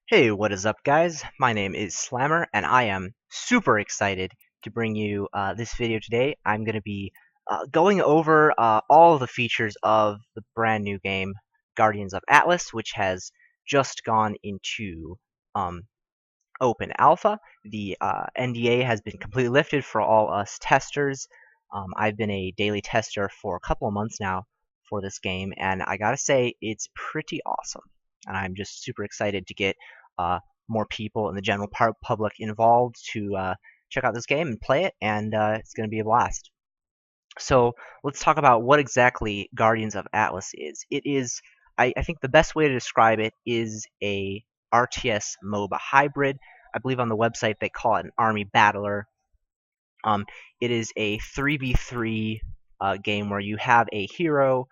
Hey, what is up, guys? My name is Slammer, and I am super excited to bring you this video today. I'm going to be going over all of the features of the brand new game, Guardians of Atlas, which has just gone into um, open alpha. The NDA has been completely lifted for all us testers. I've been a daily tester for a couple of months now for this game, and I gotta say, it's pretty awesome. And I'm just super excited to get uh, more people in the general public involved to check out this game and play it, and it's going to be a blast. So let's talk about what exactly Guardians of Atlas is. I think the best way to describe it is a RTS MOBA hybrid. I believe on the website they call it an army battler. Um, it is a 3v3 game where you have a hero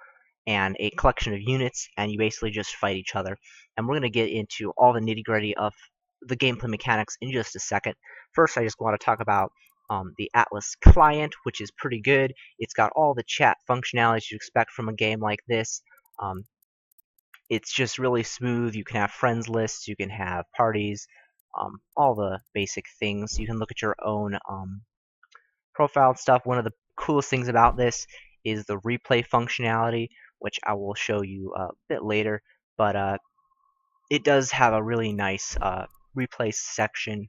and a collection of units, and you basically just fight each other. And we're going to get into all the nitty-gritty of the gameplay mechanics in just a second. First, I just want to talk about the Atlas client, which is pretty good. It's got all the chat functionalities you expect from a game like this. Um, it's just really smooth. You can have friends lists, you can have parties, all the basic things. You can look at your own profile and stuff. One of the coolest things about this is the replay functionality, which I will show you a bit later. But it does have a really nice replay section.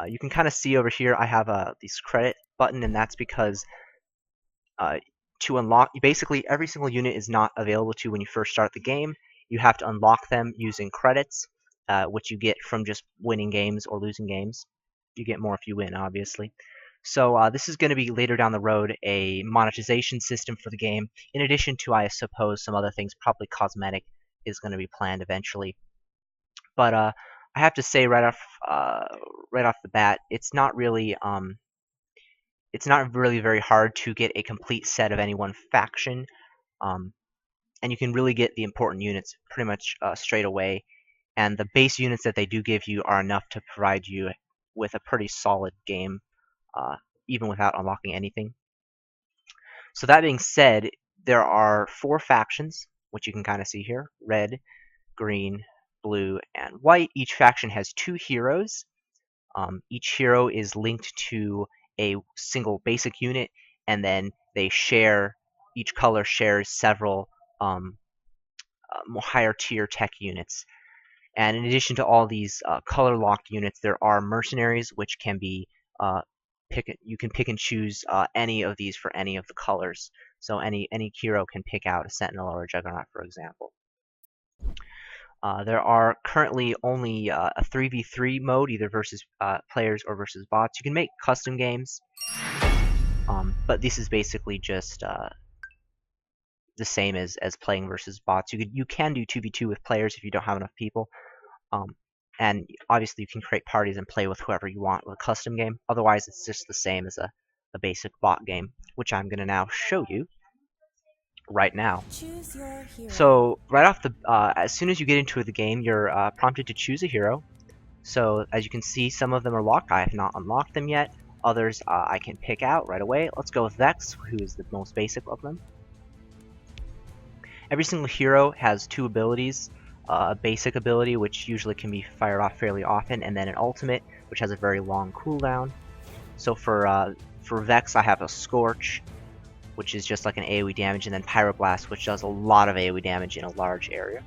You can kind of see over here I have this credit button, and that's because to unlock, basically every single unit is not available to you when you first start the game. You have to unlock them using credits, which you get from just winning games or losing games. You get more if you win, obviously. So this is going to be later down the road a monetization system for the game, in addition to, I suppose, some other things, probably cosmetic is going to be planned eventually. But I have to say right off the bat, it's not really very hard to get a complete set of any one faction, um, and you can really get the important units pretty much straight away. And the base units that they do give you are enough to provide you with a pretty solid game, uh, even without unlocking anything. So that being said, there are 4 factions, which you can kind of see here: red, green, blue, and white. Each faction has 2 heroes. Each hero is linked to a single basic unit, and then each color shares several more higher tier tech units. And in addition to all these color locked units, there are mercenaries, which can be you can pick and choose any of these for any of the colors. So any hero can pick out a sentinel or a juggernaut, for example. There are currently only a 3v3 mode, either versus players or versus bots. You can make custom games, but this is basically just the same as playing versus bots. You can do 2v2 with players if you don't have enough people, and obviously you can create parties and play with whoever you want with a custom game. Otherwise, it's just the same as a basic bot game, which I'm going to now show you right now. So right off the as soon as you get into the game, you're prompted to choose a hero. So as you can see, some of them are locked. I have not unlocked them yet. Others I can pick out right away. Let's go with Vex, who is the most basic of them. Every single hero has 2 abilities. A basic ability, which usually can be fired off fairly often, and then an ultimate, which has a very long cooldown. So for Vex, I have a Scorch, which is just like an AoE damage, and then Pyroblast, which does a lot of AoE damage in a large area.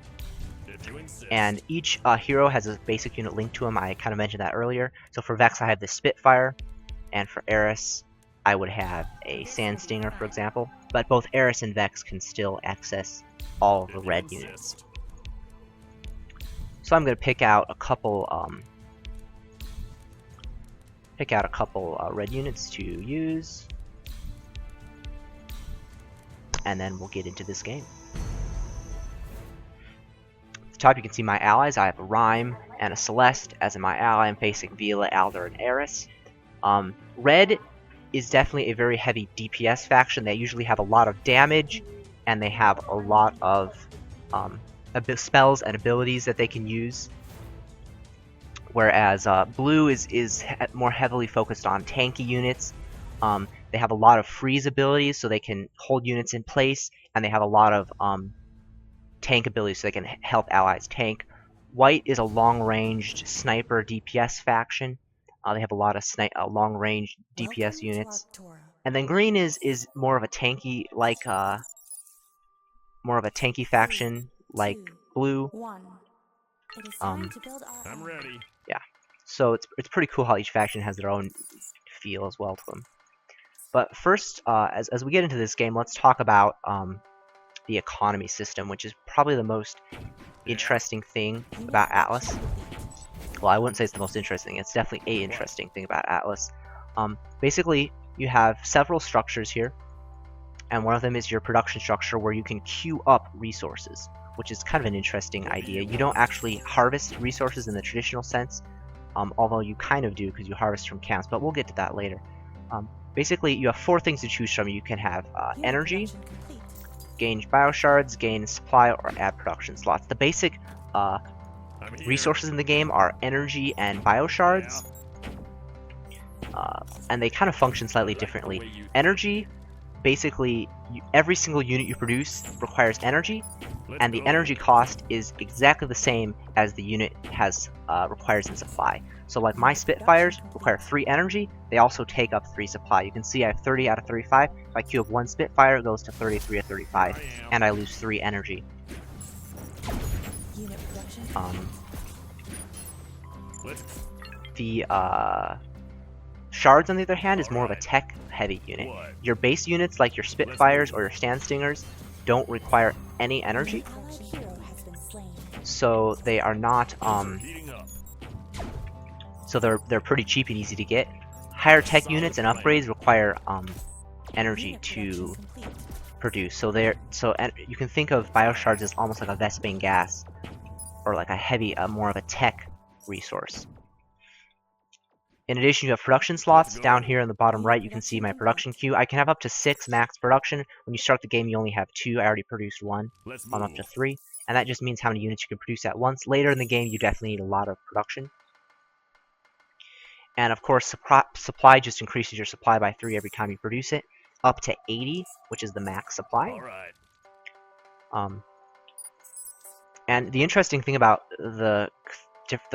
And each hero has a basic unit linked to him. I kind of mentioned that earlier. So for Vex, I have the Spitfire, and for Eris, I would have a Sandstinger, for example. But both Eris and Vex can still access all of the red units. So I'm going to pick out a couple red units to use, and then we'll get into this game. At the top you can see my allies. I have a Rhyme and a Celeste. As in my ally, I'm facing Vila, Alder, and Eris. Red is definitely a very heavy DPS faction. They usually have a lot of damage, and they have a lot of spells and abilities that they can use. Whereas blue is more heavily focused on tanky units. They have a lot of freeze abilities, so they can hold units in place, and they have a lot of tank abilities, so they can help allies tank. White is a long-ranged sniper DPS faction. They have a lot of long-range DPS units. And then green is more of a tanky faction like blue. I'm ready. Yeah. So it's pretty cool how each faction has their own feel as well to them. But first, as we get into this game, let's talk about the economy system, which is probably the most interesting thing about Atlas. Well, I wouldn't say it's the most interesting. It's definitely an interesting thing about Atlas. Basically, you have several structures here, and one of them is your production structure where you can queue up resources, which is kind of an interesting idea. You don't actually harvest resources in the traditional sense, although you kind of do because you harvest from camps, but we'll get to that later. Basically, you have 4 things to choose from. You can have energy, gain bioshards, gain supply, or add production slots. The basic resources in the game are energy and bioshards, and they kind of function slightly differently. Energy, basically, every single unit you produce requires energy, and the energy cost is exactly the same as the unit requires in supply. So like my Spitfires require 3 energy, they also take up 3 supply. You can see I have 30 out of 35. If I queue up 1 Spitfire, it goes to 33 or 35, and I lose 3 energy. The Shards, on the other hand, is more of a tech-heavy unit. Your base units, like your Spitfires or your Stand Stingers, don't require any energy, so they are not so they're pretty cheap and easy to get. Higher tech units and upgrades require energy to produce. So you can think of bioshards as almost like a Vespene gas, or like a heavy, more of a tech resource. In addition, you have production slots. Down here in the bottom right, you can see my production queue. I can have up to 6 max production. When you start the game, you only have 2. I already produced 1. I'm up to 3. And that just means how many units you can produce at once. Later in the game, you definitely need a lot of production. And of course, supply just increases your supply by 3 every time you produce it, up to 80, which is the max supply. And the interesting thing about the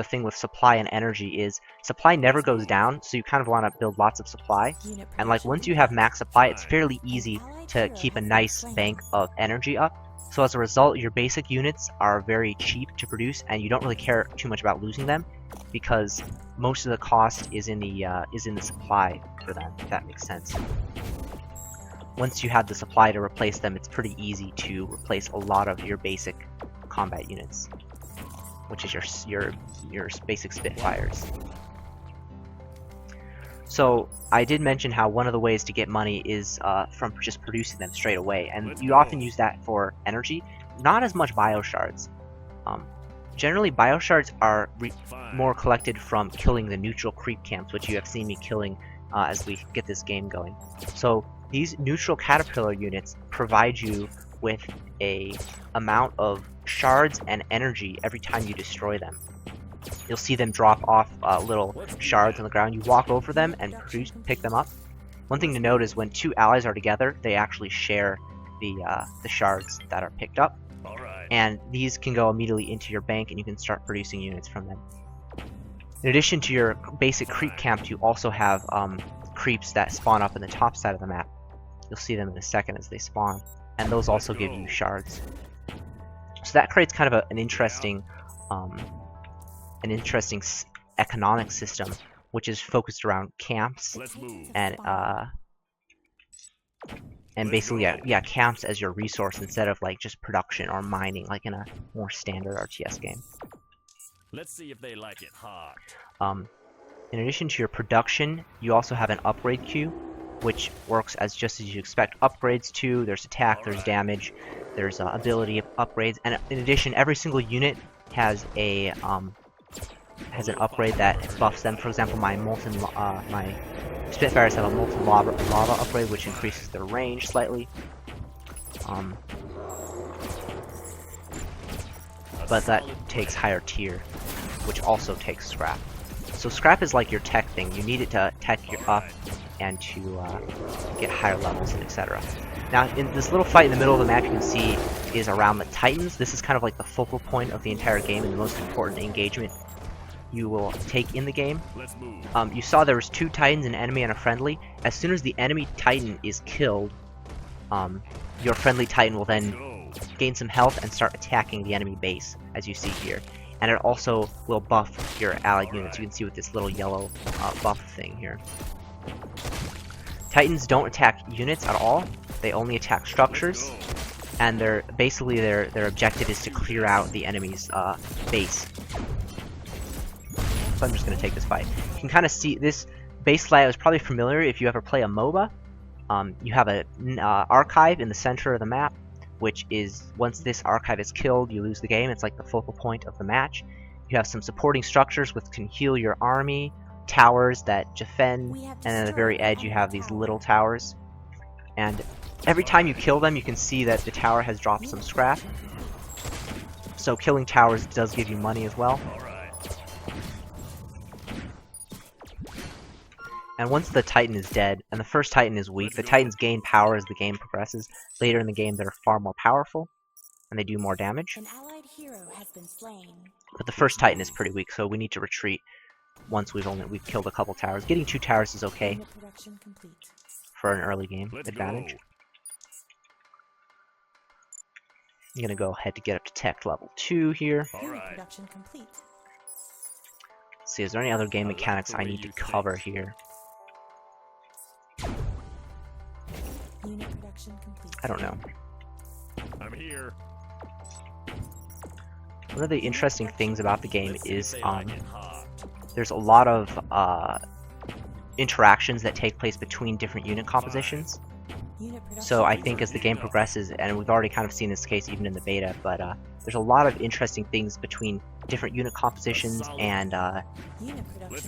thing with supply and energy is supply never goes down, so you kind of want to build lots of supply. And like once you have max supply, it's fairly easy to keep a nice bank of energy up. So as a result, your basic units are very cheap to produce, and you don't really care too much about losing them, because most of the cost is in the supply for them, if that makes sense. Once you have the supply to replace them, it's pretty easy to replace a lot of your basic combat units, which is your basic Spitfires. So I did mention how one of the ways to get money is from just producing them straight away, and you often use that for energy, not as much bioshards. Generally, bioshards are more collected from killing the neutral creep camps, which you have seen me killing as we get this game going. So these neutral caterpillar units provide you with a amount of shards and energy every time you destroy them. You'll see them drop off little shards on the ground. You walk over them and pick them up. One thing to note is when 2 allies are together, they actually share the shards that are picked up. And these can go immediately into your bank, and you can start producing units from them. In addition to your basic creep camps, you also have creeps that spawn up in the top side of the map. You'll see them in a second as they spawn, and those also give you shards. So that creates kind of an interesting economic system, which is focused around camps and basically camps as your resource instead of like just production or mining like in a more standard RTS game. Let's see if they like it hot. In addition to your production, you also have an upgrade queue, which works just as you expect upgrades to. There's attack, there's damage, there's ability upgrades, and in addition, every single unit has an upgrade that buffs them. For example, my Spitfires have a molten lava upgrade, which increases their range slightly. But that takes higher tier, which also takes scrap. So scrap is like your tech thing. You need it to tech you up and to get higher levels and etc. Now, in this little fight in the middle of the map, you can see is around the Titans. This is kind of like the focal point of the entire game and the most important engagement you will take in the game. You saw there was 2 Titans, an enemy and a friendly. As soon as the enemy Titan is killed, your friendly Titan will then gain some health and start attacking the enemy base, as you see here. And it also will buff your allied units. You can see with this little yellow buff thing here. Titans don't attack units at all. They only attack structures, and their objective is to clear out the enemy's base. So I'm just going to take this fight. You can kind of see this base layout is probably familiar if you ever play a MOBA. You have an archive in the center of the map, which is, once this archive is killed, you lose the game. It's like the focal point of the match. You have some supporting structures which can heal your army, towers that defend, and at the very edge you have these little towers. And every time you kill them, you can see that the tower has dropped some scrap. So killing towers does give you money as well. And once the Titan is dead, and the first Titan is weak, the Titans gain power as the game progresses. Later in the game, they're far more powerful, and they do more damage. An allied hero has been slain. But the first Titan is pretty weak, so we need to retreat once we've killed a couple towers. Getting 2 towers is okay for an early game advantage. I'm gonna go ahead to get up to tech level 2 here. Production complete. Let's see, is there any other game mechanics I need to cover here? Unit production complete. I don't know. I'm here. One of the interesting things about the game is there's a lot of interactions that take place between different unit compositions. So I think as the game progresses, and we've already kind of seen this case even in the beta, but there's a lot of interesting things between different unit compositions and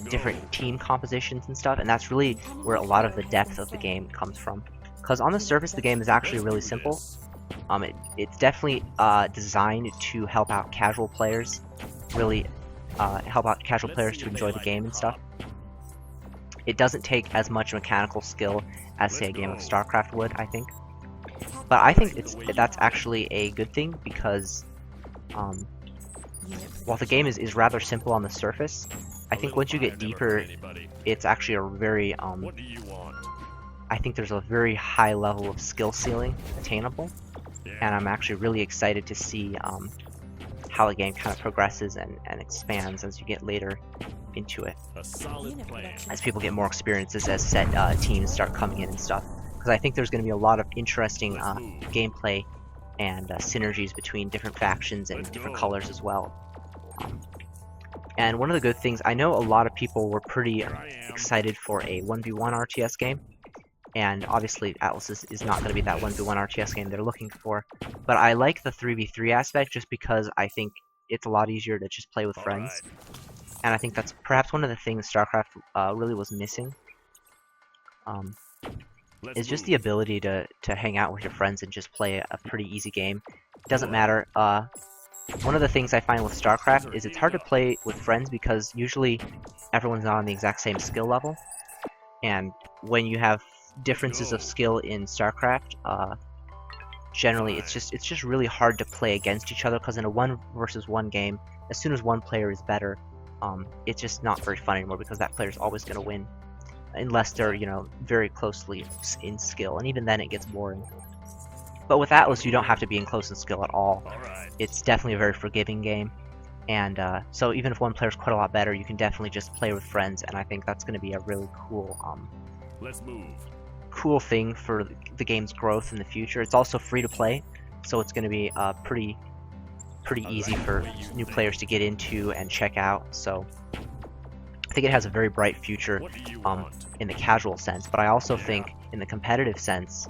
different team compositions and stuff, and that's really where a lot of the depth of the game comes from. Because on the surface, the game is actually really simple. It's definitely designed to help out casual players, really help out casual players to enjoy the game and stuff. It doesn't take as much mechanical skill as, say, a game of StarCraft would, I think. But I think that's actually a good thing, because while the game is rather simple on the surface, I think once you get deeper, it's actually a very I think there's a very high level of skill ceiling attainable, and I'm actually really excited to see how the game kind of progresses and expands as you get later into it. As people get more experiences, as set teams start coming in and stuff. Because I think there's going to be a lot of interesting gameplay and synergies between different factions and different colors as well. And one of the good things, I know a lot of people were pretty excited for a 1v1 RTS game. And obviously Atlas is not going to be that 1v1 RTS game they're looking for. But I like the 3v3 aspect just because I think it's a lot easier to just play with friends. And I think that's perhaps one of the things StarCraft really was missing. Is just the ability to hang out with your friends and just play a pretty easy game. It doesn't matter. One of the things I find with StarCraft is it's hard to play with friends because usually everyone's not on the exact same skill level. And when you have differences of skill in StarCraft, generally it's just really hard to play against each other, because in a 1 versus 1 game, as soon as one player is better, it's just not very fun anymore, because that player is always going to win, unless they're, you know, very closely in skill, and even then it gets boring. But with Atlas, you don't have to be in close in skill at all. It's definitely a very forgiving game, and so even if one player's quite a lot better, you can definitely just play with friends, and I think that's going to be a really cool thing for the game's growth in the future. It's also free to play, so it's going to be pretty easy for new players to get into and check out. So I think it has a very bright future in the casual sense, but I also think in the competitive sense,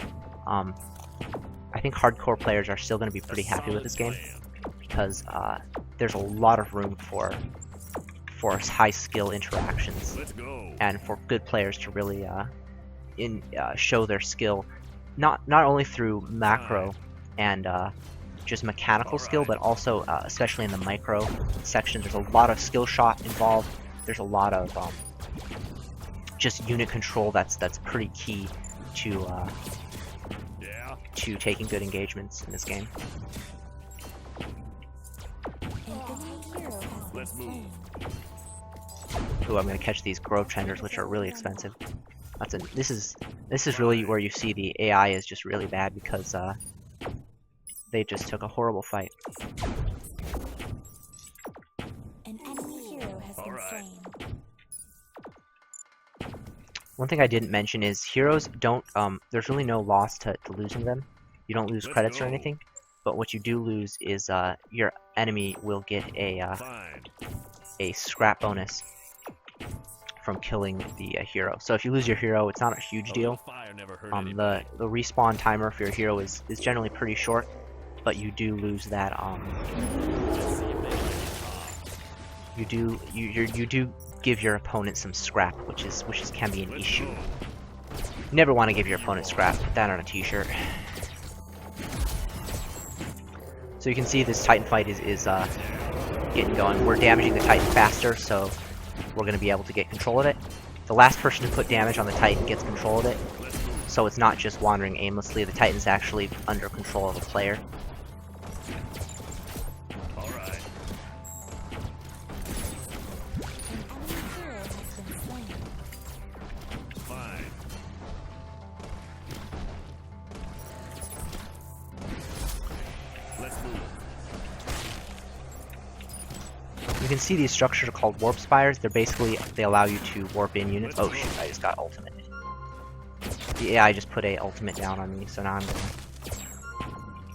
I think hardcore players are still going to be pretty happy with this game, because there's a lot of room for high skill interactions and for good players to really show their skill, not only through macro and just mechanical skill, but also especially in the micro section. There's a lot of skill shot involved. There's a lot of just unit control that's pretty key to to taking good engagements in this game. An enemy hero has been Let's move. slain. Ooh, I'm gonna catch these grove tenders, which are really expensive. This is really where you see the AI is just really bad because they just took a horrible fight. An enemy hero has been Alright. slain. One thing I didn't mention is heroes don't, there's really no loss to losing them. You don't lose Let's credits or go. anything, but what you do lose is your enemy will get Fine. a scrap bonus from killing the hero. So if you lose your hero, it's not a huge A deal. little fire never hurt The anybody. respawn timer for your hero is generally pretty short, but you do lose that Let's see if they like it. you do give your opponent some scrap, which can be an Let's issue. go. You never want to give your opponent scrap. Put that on a t-shirt. So you can see this Titan fight is getting going. We're damaging the Titan faster, so we're going to be able to get control of it. The last person to put damage on the Titan gets control of it, Let's move. so it's not just wandering aimlessly. The Titan's actually under control of the player. Alright. An enemy hero has been slain. Fine. Let's move. You can see these structures are called warp spires. They allow you to warp in units. Oh shoot, I just got ultimate. The AI just put a ultimate down on me, so now I'm gonna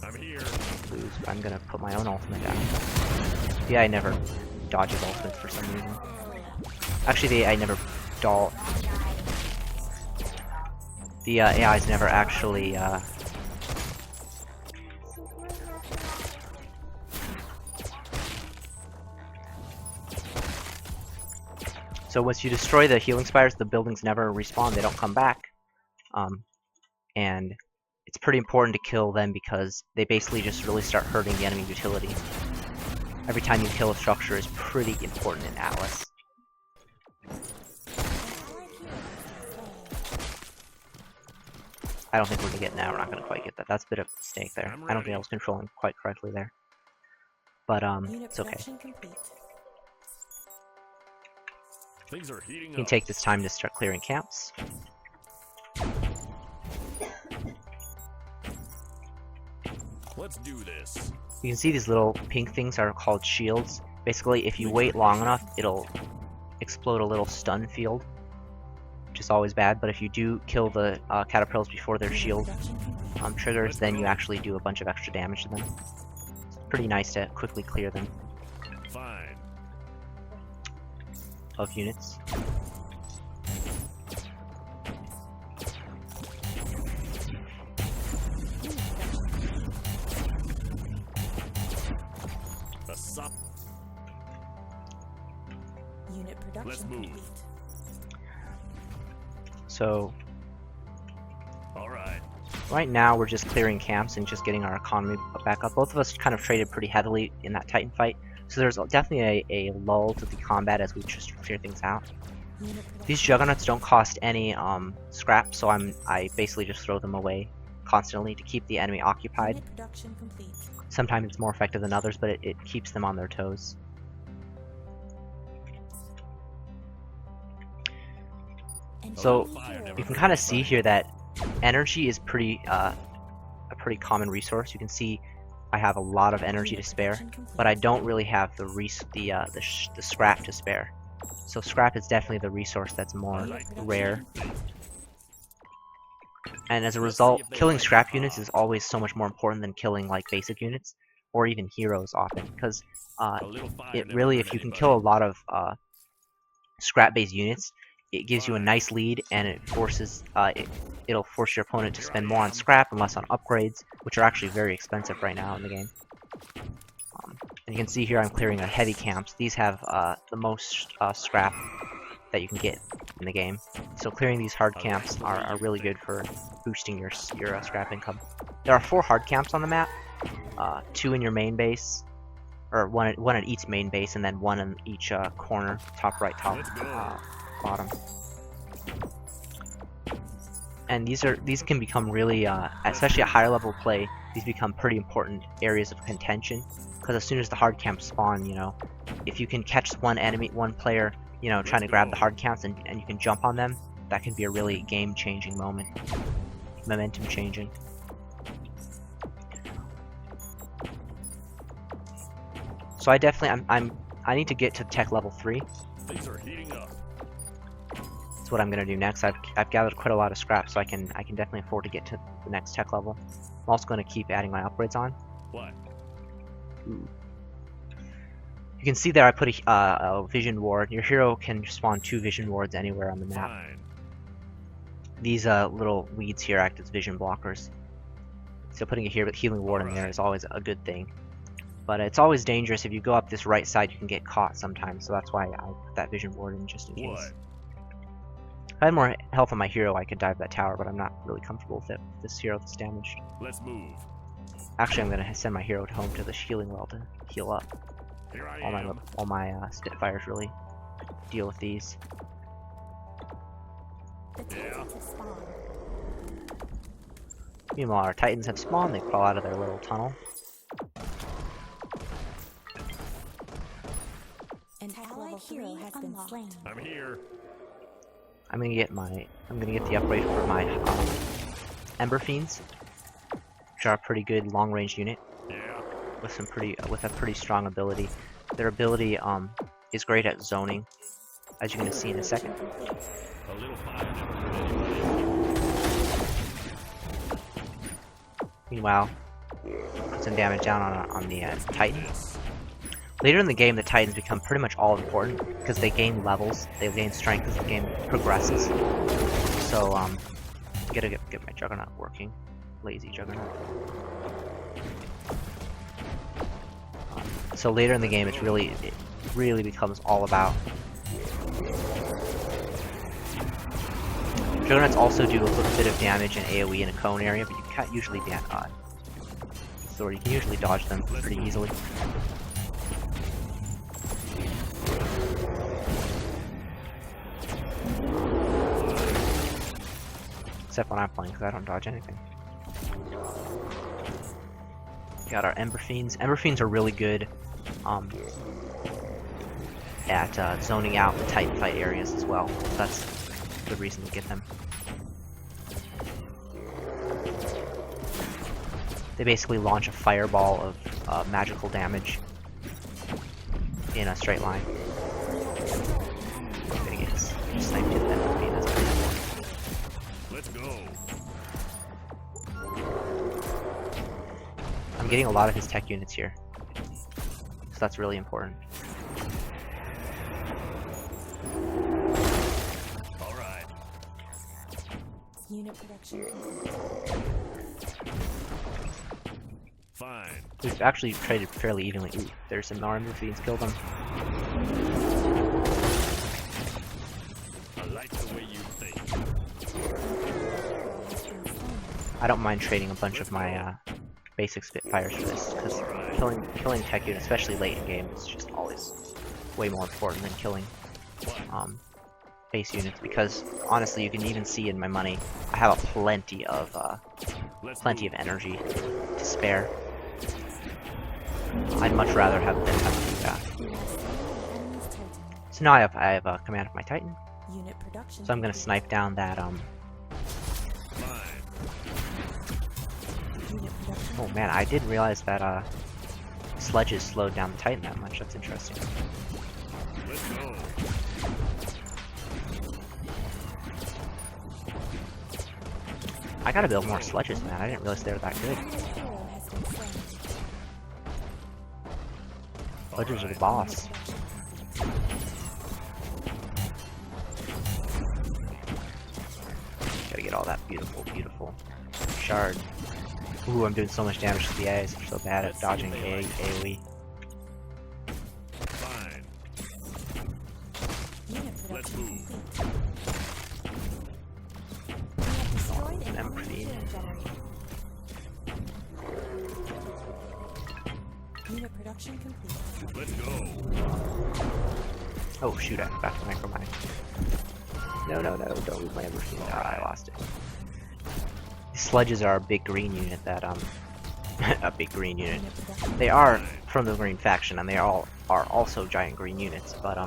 I'm here. lose. I'm gonna put my own ultimate down. The AI never dodges ultimates for some reason. Actually, the AI never the AI's never actually so once you destroy the healing spires, the buildings never respawn. They don't come back. And it's pretty important to kill them because they basically just really start hurting the enemy utility. Every time you kill a structure is pretty important in Atlas. An allied hero has been slain. I don't think we're gonna get that. We're not gonna quite get that. That's a bit of a mistake there. I'm I don't think ready. I was controlling quite correctly there. But Unit it's okay. production complete. Things are heating You can up. take this time to start clearing camps. Let's do this. You can see these little pink things are called shields. Basically, if you wait long enough, it'll explode a little stun field, which is always bad. But if you do kill the caterpillars before their Unit shield production complete. triggers, then you actually do a bunch of extra damage to them. It's pretty nice to quickly clear them Fine. of units. The sup. Unit production Let's move. complete. So Alright. right now we're just clearing camps and just getting our economy back up. Both of us kind of traded pretty heavily in that Titan fight, so there's definitely a lull to the combat as we just clear things out. Unit production. These juggernauts don't cost any scrap, so I basically just throw them away constantly to keep the enemy occupied. Unit production complete. Sometimes it's more effective than others, but it keeps them on their toes. An So, enemy hero You can has kind of been see slain. here that energy is a pretty common resource. You can see I have a lot of energy to Unit spare, production complete. but I don't really have the scrap to spare. So scrap is definitely the resource that's more Unit production rare. complete. And as a Let's see result, if they killing like scrap it. units is always so much more important than killing like basic units, or even heroes often, because A little fire it never really, hurt if you can anybody. kill a lot of scrap-based units, it gives you a Fine. nice lead, and it forces it'll force your opponent to spend more on scrap and less on upgrades, which are actually very expensive right now in the game. And you can see here I'm clearing a heavy camps. These have the most scrap that you can get in the game. So clearing these hard camps are really good for boosting your scrap income. There are 4 hard camps on the map, 2 in your main base, or one at each main base, and then 1 in each corner, top right, top Let's go. bottom. And these can become really, especially at higher level play, these become pretty important areas of contention. Because as soon as the hard camps spawn, you know, if you can catch one player, you know, trying to grab the hard camps and you can jump on them, that can be a really game-changing moment, momentum-changing. So I definitely, I need to get to tech level 3. Things are heating up. That's what I'm gonna do next. I've gathered quite a lot of scrap, so I can definitely afford to get to the next tech level. I'm also gonna keep adding my upgrades on. What? Ooh. You can see there I put a vision ward. Your hero can spawn 2 vision wards anywhere on the map. Fine. These little weeds here act as vision blockers. So putting a healing ward in there is always a good thing. But it's always dangerous if you go up this right side, you can get caught sometimes. So that's why I put that vision ward in just in case. What? If I had more health on my hero, I could dive that tower, but I'm not really comfortable with it. This hero that's damaged. Let's move. Actually, I'm gonna send my hero home to the healing well to heal up. Here I All am. my Spitfires really deal with these. The Titans have spawned. Meanwhile, our Titans have spawned. They crawl out of their little tunnel. An allied hero has been slain. I'm here. I'm gonna get the upgrade for my Ember Fiends, which are a pretty good long-range unit Yeah. with a pretty strong ability. Their ability is great at zoning, as you're gonna see in a second. A little fire. Meanwhile, put some damage down on the Titan. Later in the game, the Titans become pretty much all important because they gain levels, they gain strength as the game progresses. So gotta get my Juggernaut working, lazy Juggernaut. So later in the game, it really becomes all about. Juggernauts also do a little bit of damage in AoE in a cone area, but you can't usually so you can usually dodge them pretty easily. Except when I'm playing, because I don't dodge anything. Got our Ember Fiends. Ember Fiends are really good at zoning out the Titan fight areas as well. So that's the reason to get them. They basically launch a fireball of magical damage in a straight line. I'm gonna get sniped in that movie. That's pretty important. Let's go. I'm getting a lot of his tech units here, so that's really important. All right. Unit production complete. Fine. We've actually traded fairly evenly. Ooh, there's some Ember Fiends, killed them. I like the way you think. I don't mind trading a bunch of my basic Spitfires for this, because killing tech units, especially late in game, is just always way more important than killing base units. Because honestly, you can even see in my money, I have plenty of energy to spare. I'd much rather have them do that. So now I have command of my Titan. Unit production. So I'm gonna snipe down that Fine. Unit production. Oh man, I didn't realize that sledges slowed down the Titan that much. That's interesting. Let's go. I gotta build more sledges, man. I didn't realize they were that good. Hero has been slain. Sledges are the boss. Gotta get all that beautiful shard. Ooh, I'm doing so much damage to the AIs. I'm so bad at dodging AoE. Fine. Unit Let's production move. complete. We have destroyed an Ember enemy Fiend. healing generator. Unit production complete. Let's go. Oh shoot, I forgot to micromine. No, don't lose my Ember Fiend. Ah, I lost it. Sledges are a big green unit that a big green unit. Unit production. They are from the green faction, and they all are also giant green units, but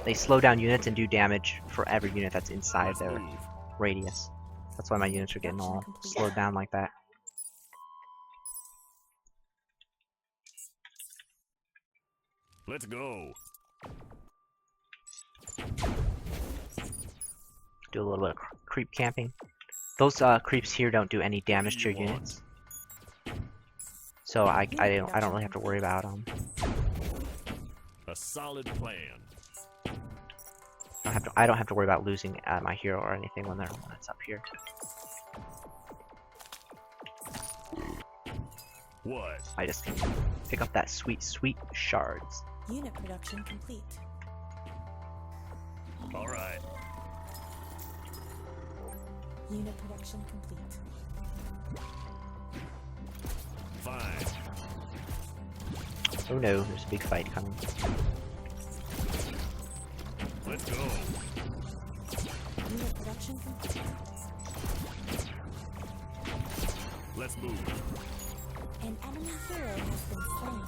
they slow down units and do damage for every unit that's inside Let's their move. radius. That's why my units are getting all slowed down like that. Let's go. Do a little bit of creep camping. Those creeps here don't do any damage to your units, so I don't really have to worry about A solid plan. I don't have to worry about losing my hero or anything when it's up here. What? I just can pick up that sweet shards. Unit production complete. All right. Unit production complete. Fine. Oh no, there's a big fight coming. Let's go. Unit production complete. Let's move. An enemy hero has been slain.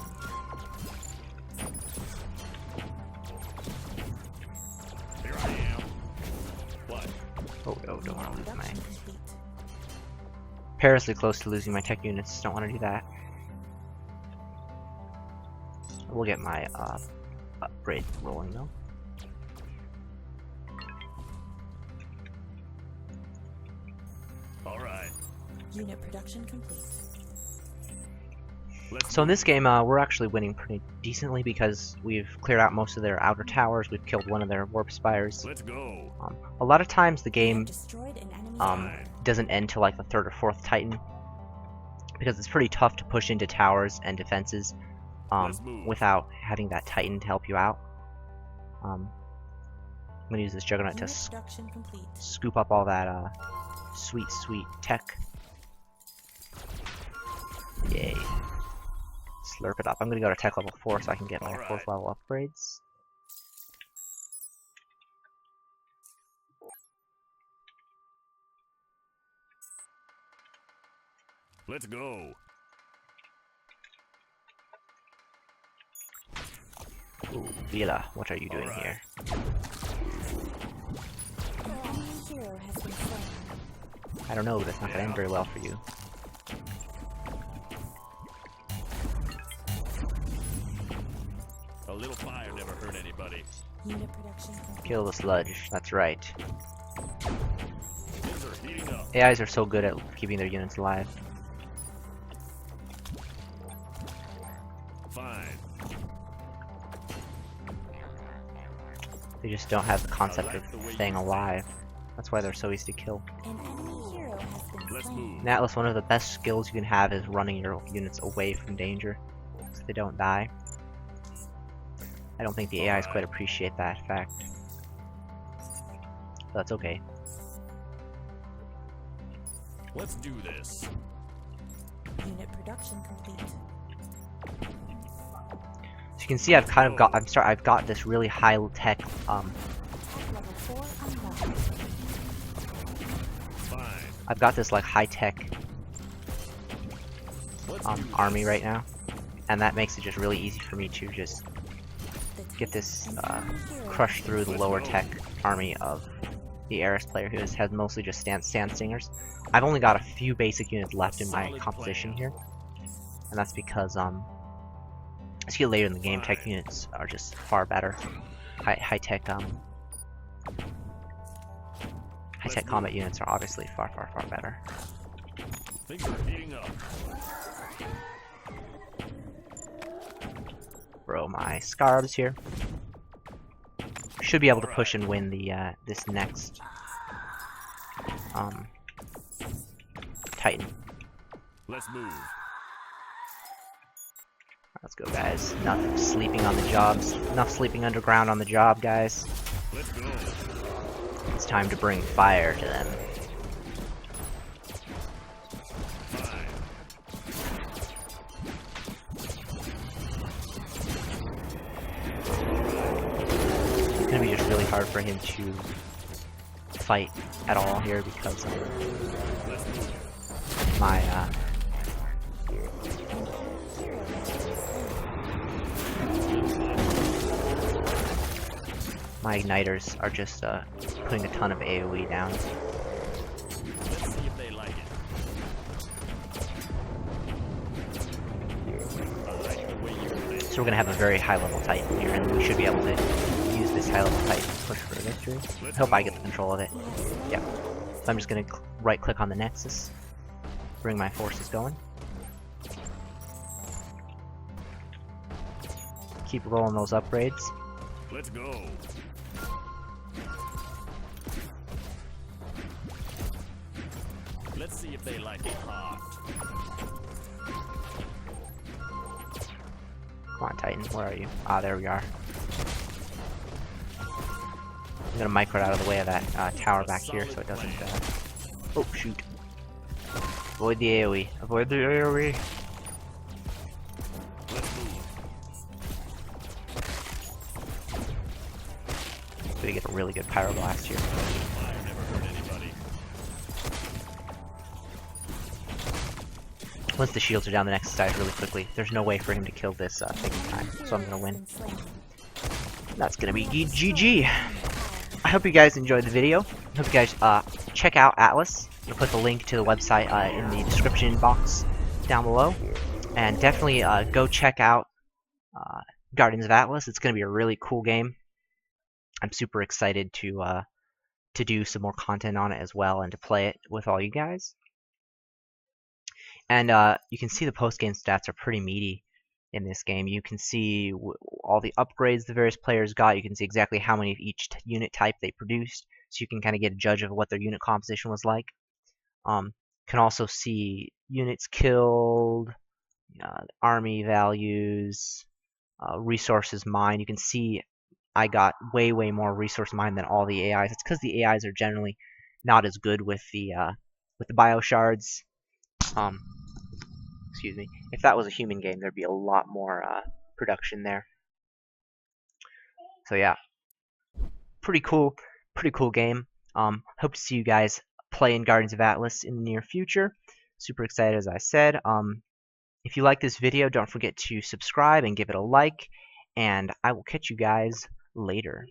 Here I am. What? Oh no, don't want to Unit lose my... production complete. Perilously close to losing my tech units, don't want to do that. We'll get my upgrade rolling though. All right. Unit production complete. Let's So in move. this game, we're actually winning pretty decently because we've cleared out most of their outer towers, we've killed one of their warp spires. Let's go. A lot of times the You have game destroyed an enemy doesn't end till like the 3rd or 4th Titan, because it's pretty tough to push into towers and defenses Let's move. without having that Titan to help you out. I'm gonna use this Juggernaut to Unit production complete. scoop up all that sweet tech. Yay. Slurp it up. I'm gonna go to tech level 4 so I can get my Alright. 4th level upgrades. Let's go. Ooh, Vila, what are you doing Alright. here? An enemy hero has been slain. I don't know, but that's not gonna end very well for you. A little fire never hurt anybody. Unit production complete. Kill the sludge, that's right. Things are heating up. AIs are so good at keeping their units alive. Fine. They just don't have the concept of like the way staying you alive. That's why they're so easy to kill. An enemy hero has been Let's slain. move. In Atlas, one of the best skills you can have is running your units away from danger, so they don't die. I don't think the AIs quite appreciate that fact. But that's okay. Let's do this. Unit production complete. So you can see I've kind of got I've got this really high tech Tech level 4 unlocked. Fine. I've got this like high tech Let's do army this. right now, and that makes it just really easy for me to just The get Titan this and enemy hero crush has through the been lower go. tech army of the Ares player who has mostly just sand stingers. I've only got a few basic units left in my Solid composition plan. here, and that's because as you get later in the game, tech Fine. units are just far better. High tech combat units are obviously far better. Things are heating up. Bro, my Scarabs here should be able to push and win the this next Titan. Let's move. Let's go, guys. Enough sleeping on the jobs. Enough sleeping underground on the job, guys. Let's go. It's time to bring fire to them. Fine. It's gonna be just really hard for him to fight at all here because Let's move. My my igniters are just putting a ton of AoE down. Let's see if they like it. I like the way you play. So we're gonna have a very high level Titan here, and we should be able to use this high level Titan to push for a victory. I hope I get the control of it. Yeah. So I'm just gonna right click on the Nexus, bring my forces going. Keep rolling those upgrades. Let's go. Let's see if they like it hot. Come on, Titan, where are you? Ah, there we are. I'm gonna micro out of the way of that tower back here so it doesn't. Oh, shoot. Avoid the AoE. Avoid the AoE. Let's move. Gonna get a really good pyroblast here. I've never hurt anybody. Once the shields are down, the Nexus dies really quickly. There's no way for him to kill this thing in time, so I'm gonna win. That's gonna be GG. I hope you guys enjoyed the video. I hope you guys check out Atlas. I'll put the link to the website in the description box down below. And definitely go check out Guardians of Atlas. It's gonna be a really cool game. I'm super excited to do some more content on it as well and to play it with all you guys. And you can see the post-game stats are pretty meaty in this game. You can see all the upgrades the various players got. You can see exactly how many of each unit type they produced, so you can kind of get a judge of what their unit composition was like. Can also see units killed, army values, resources mined. You can see I got way more resource mined than all the AIs. It's because the AIs are generally not as good with the bio shards. Excuse me. If that was a human game, there'd be a lot more production there. So yeah, pretty cool game. Hope to see you guys play in Guardians of Atlas in the near future. Super excited, as I said. If you like this video, don't forget to subscribe and give it a like. And I will catch you guys later.